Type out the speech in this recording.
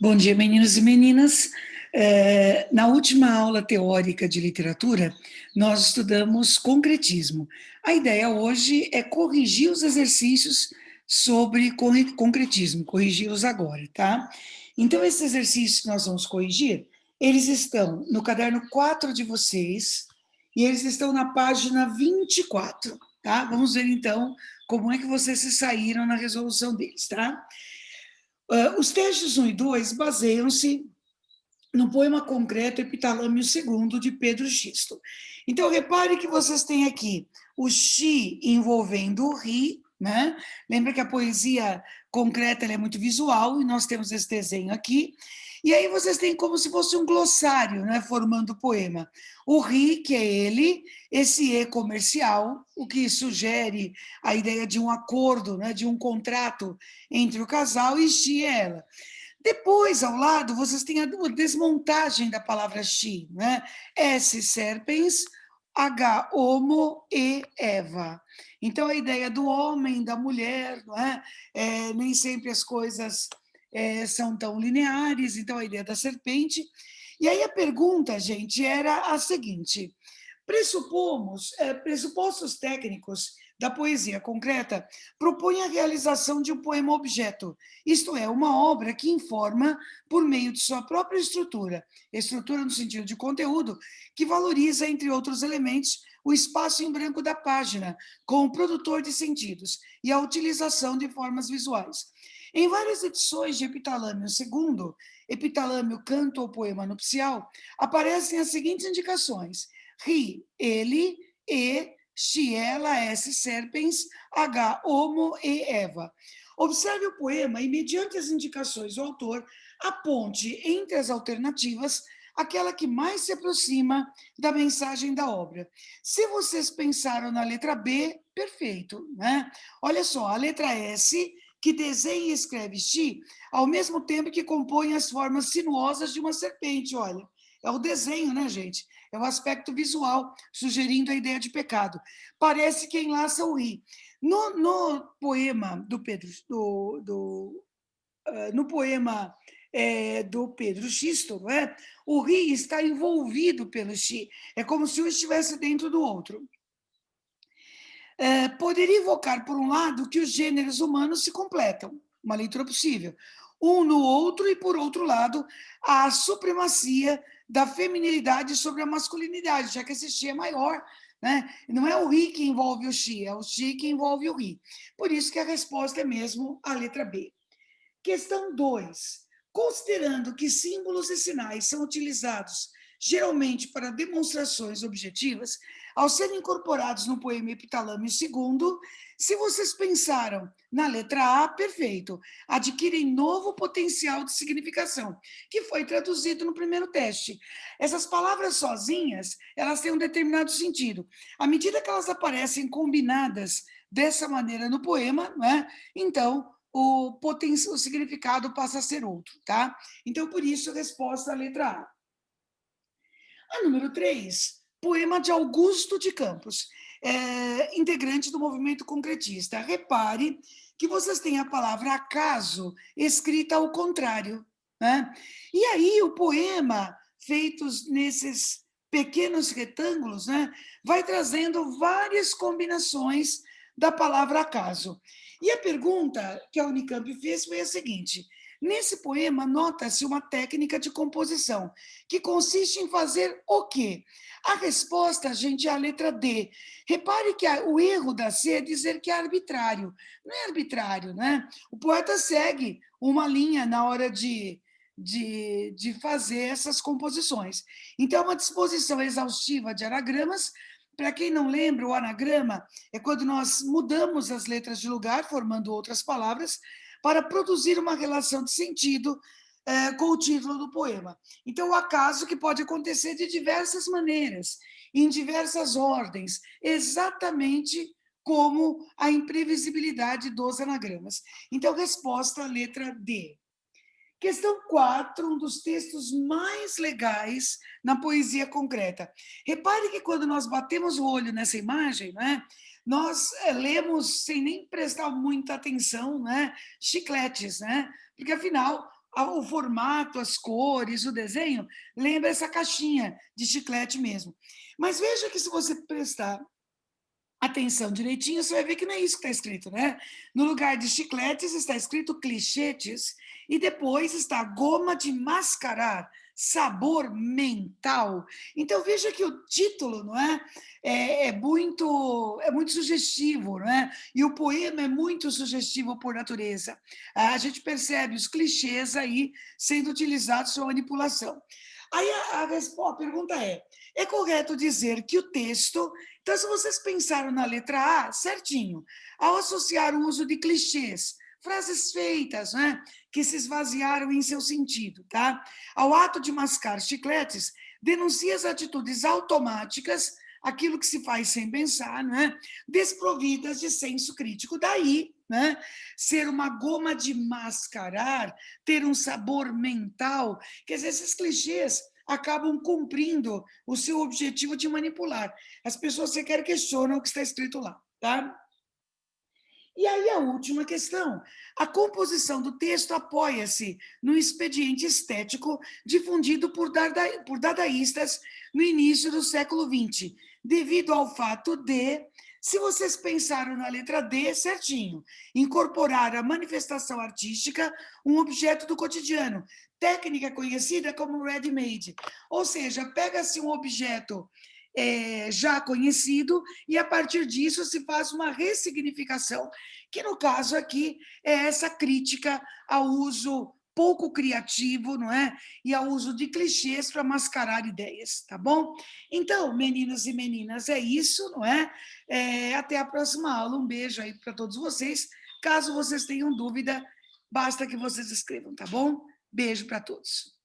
Bom dia, meninos e meninas. Na última aula teórica de literatura, nós estudamos concretismo. A ideia hoje é corrigir os exercícios sobre concretismo, corrigi-los agora, tá? Então, esses exercícios que nós vamos corrigir, eles estão no caderno 4 de vocês e eles estão na página 24, tá? Vamos ver, então, como é que vocês se saíram na resolução deles, tá? Os textos 1 e 2 baseiam-se no poema concreto Epitalâmio II, de Pedro Xisto. Então, repare que vocês têm aqui o xi envolvendo o ri, né? Lembra que a poesia concreta ela é muito visual, e nós temos esse desenho aqui. E aí vocês têm como se fosse um glossário, né, formando o poema. O ri, que é ele, esse e comercial, o que sugere a ideia de um acordo, né, de um contrato entre o casal, e xi é ela. Depois, ao lado, vocês têm a desmontagem da palavra xi, né? S, serpens, H, homo, E, Eva. Então, a ideia do homem, da mulher, não é? Nem sempre as coisas são tão lineares, então a ideia da serpente. E aí a pergunta, gente, era a seguinte: pressupostos técnicos da poesia concreta propõem a realização de um poema-objeto, isto é, uma obra que informa, por meio de sua própria estrutura no sentido de conteúdo, que valoriza, entre outros elementos, o espaço em branco da página, como produtor de sentidos, e a utilização de formas visuais. Em várias edições de Epitalâmio II, Epitalâmio Canto ou Poema Nupcial, aparecem as seguintes indicações: ri, ele, e, xi, ela, s, serpens, h, homo, e, eva. Observe o poema e, mediante as indicações do autor, aponte entre as alternativas aquela que mais se aproxima da mensagem da obra. Se vocês pensaram na letra B, perfeito, né? Olha só, a letra S, que desenha e escreve xi, ao mesmo tempo que compõe as formas sinuosas de uma serpente, olha. É o desenho, né, gente? É o aspecto visual, sugerindo a ideia de pecado. Parece que enlaça o ri. No poema do Pedro, no poema do Pedro Xisto, não é? O ri está envolvido pelo xi. É como se um estivesse dentro do outro. Poderia evocar, por um lado, que os gêneros humanos se completam, uma leitura possível, um no outro, e, por outro lado, a supremacia da feminilidade sobre a masculinidade, já que esse xi é maior, né? Não é o ri que envolve o xi, é o xi que envolve o ri. Por isso que a resposta é mesmo a letra B. Questão 2. Considerando que símbolos e sinais são utilizados geralmente para demonstrações objetivas, ao serem incorporados no poema Epitalâmio II, se vocês pensaram na letra A, perfeito, adquirem novo potencial de significação, que foi traduzido no primeiro teste. Essas palavras sozinhas, elas têm um determinado sentido. À medida que elas aparecem combinadas dessa maneira no poema, né, então o significado passa a ser outro, tá? Então, por isso, a resposta à letra A. A número 3, poema de Augusto de Campos, integrante do movimento concretista. Repare que vocês têm a palavra acaso escrita ao contrário, né? E aí o poema, feitos nesses pequenos retângulos, né, vai trazendo várias combinações da palavra acaso. E a pergunta que a Unicamp fez foi a seguinte: nesse poema, nota-se uma técnica de composição, que consiste em fazer o quê? A resposta, gente, é a letra D. Repare que o erro da C é dizer que é arbitrário. Não é arbitrário, né? O poeta segue uma linha na hora de fazer essas composições. Então, é uma disposição exaustiva de anagramas. Para quem não lembra, o anagrama é quando nós mudamos as letras de lugar, formando outras palavras, para produzir uma relação de sentido com o título do poema. Então, o acaso que pode acontecer de diversas maneiras, em diversas ordens, exatamente como a imprevisibilidade dos anagramas. Então, resposta, letra D. Questão 4, um dos textos mais legais na poesia concreta. Repare que quando nós batemos o olho nessa imagem, né, nós lemos sem nem prestar muita atenção, né, chicletes, né, porque afinal o formato, as cores, o desenho, lembra essa caixinha de chiclete mesmo. Mas veja que se você prestar atenção direitinho, você vai ver que não é isso que está escrito, né? No lugar de chicletes está escrito clichetes e depois está goma de mascarar, sabor mental. Então veja que o título, não é? É muito sugestivo, não é? E o poema é muito sugestivo por natureza. A gente percebe os clichês aí sendo utilizados para manipulação. Aí a pergunta é correto dizer que o texto... Então, se vocês pensaram na letra A, certinho, ao associar o uso de clichês, frases feitas, né, que se esvaziaram em seu sentido, tá? Ao ato de mascar chicletes, denuncia as atitudes automáticas, aquilo que se faz sem pensar, né, desprovidas de senso crítico. Daí, né, ser uma goma de mascarar, ter um sabor mental, quer dizer, esses clichês acabam cumprindo o seu objetivo de manipular. As pessoas sequer questionam o que está escrito lá, tá? E aí a última questão. A composição do texto apoia-se no expediente estético difundido por dadaístas no início do século XX, devido ao fato de, se vocês pensaram na letra D, certinho, incorporar a manifestação artística um objeto do cotidiano, técnica conhecida como ready-made. Ou seja, pega-se um objeto já conhecido e, a partir disso, se faz uma ressignificação, que no caso aqui é essa crítica ao uso pouco criativo, não é? E ao uso de clichês para mascarar ideias, tá bom? Então, meninas e meninas, é isso, não é? Até a próxima aula, um beijo aí para todos vocês. Caso vocês tenham dúvida, basta que vocês escrevam, tá bom? Beijo para todos.